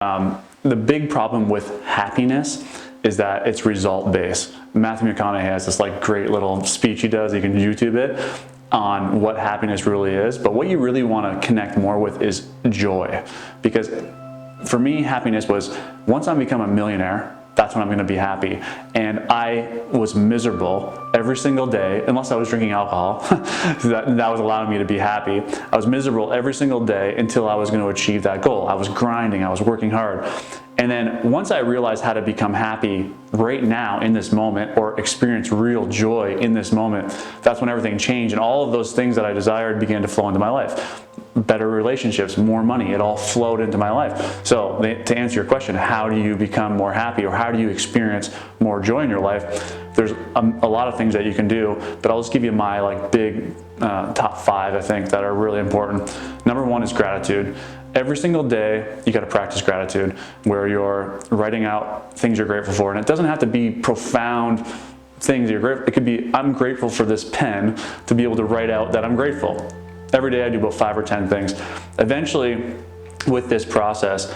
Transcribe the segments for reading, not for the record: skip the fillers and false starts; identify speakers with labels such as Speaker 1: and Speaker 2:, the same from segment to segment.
Speaker 1: The big problem with happiness is that it's result-based. Matthew McConaughey has this like great little speech he does, you can YouTube it, on what happiness really is. But what you really want to connect more with is joy. Because for me, happiness was, once I become a millionaire, that's when I'm going to be happy. And I was miserable every single day, unless I was drinking alcohol. that was allowing me to be happy. I was miserable every single day until I was going to achieve that goal. I was grinding, I was working hard. And then once I realized how to become happy right now in this moment, or experience real joy in this moment, that's when everything changed, and all of those things that I desired began to flow into my life. Better relationships, more money, it all flowed into my life. So to answer your question, how do you become more happy, or how do you experience more joy in your life? There's a lot of things that you can do, but I'll just give you my like big top 5, I think, that are really important. Number 1 is gratitude. Every single day, you got to practice gratitude, where you're writing out things you're grateful for. And it doesn't have to be profound things you're grateful. It could be, I'm grateful for this pen, to be able to write out that I'm grateful. Every day I do about 5 or 10 things. Eventually, with this process,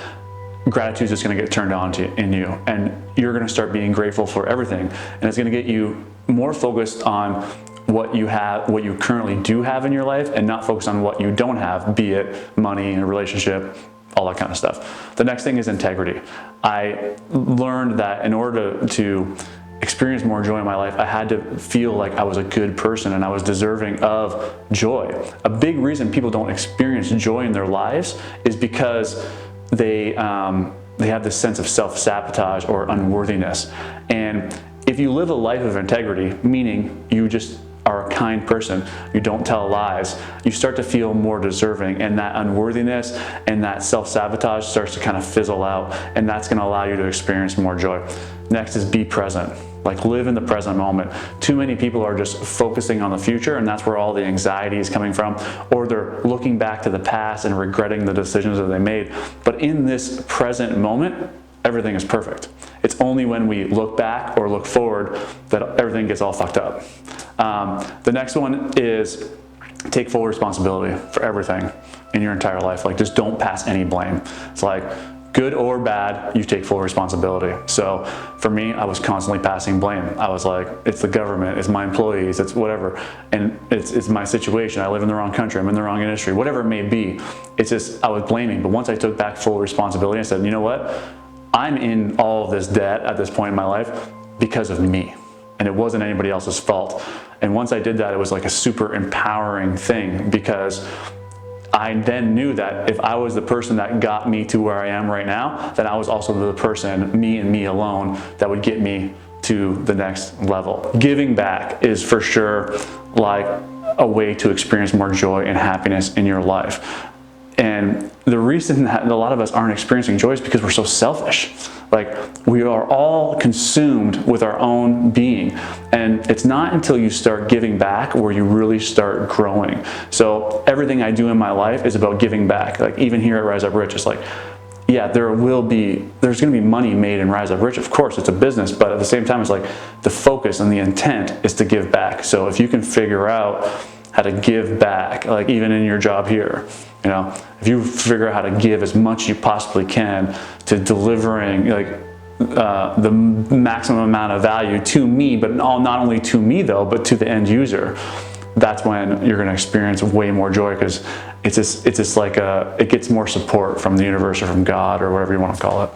Speaker 1: gratitude is just going to get turned on in you, and you're going to start being grateful for everything. And it's going to get you more focused on what you have, what you currently do have in your life, and not focus on what you don't have, be it money, a relationship, all that kind of stuff. The next thing is integrity. I learned that in order to experience more joy in my life, I had to feel like I was a good person and I was deserving of joy. A big reason people don't experience joy in their lives is because they have this sense of self-sabotage or unworthiness. And if you live a life of integrity, meaning you just are a kind person, you don't tell lies, you start to feel more deserving, and that unworthiness and that self-sabotage starts to kind of fizzle out, and that's going to allow you to experience more joy. Next is be present. Like, live in the present moment. Too many people are just focusing on the future, and that's where all the anxiety is coming from, or they're looking back to the past and regretting the decisions that they made. But in this present moment, everything is perfect. It's only when we look back or look forward that everything gets all fucked up. The next one is take full responsibility for everything in your entire life. Like, just don't pass any blame. It's like, good or bad, you take full responsibility. So for me, I was constantly passing blame. I was like, it's the government, it's my employees, it's whatever. And it's my situation. I live in the wrong country, I'm in the wrong industry, whatever it may be. It's just, I was blaming. But once I took back full responsibility, I said, you know what? I'm in all of this debt at this point in my life because of me. And it wasn't anybody else's fault. And once I did that, it was like a super empowering thing, because I then knew that if I was the person that got me to where I am right now, then I was also the person, me and me alone, that would get me to the next level. Giving back is for sure like a way to experience more joy and happiness in your life. And the reason that a lot of us aren't experiencing joy is because we're so selfish. Like, we are all consumed with our own being. And it's not until you start giving back where you really start growing. So everything I do in my life is about giving back. Like, even here at Rise Up Rich, it's like, yeah, there's gonna be money made in Rise Up Rich. Of course, it's a business, but at the same time, it's like the focus and the intent is to give back. So if you can figure out how to give back, like even in your job here, you know, if you figure out how to give as much as you possibly can to delivering like the maximum amount of value to me, but not only to me though, but to the end user, that's when you're going to experience way more joy, because it's just like it gets more support from the universe or from God or whatever you want to call it.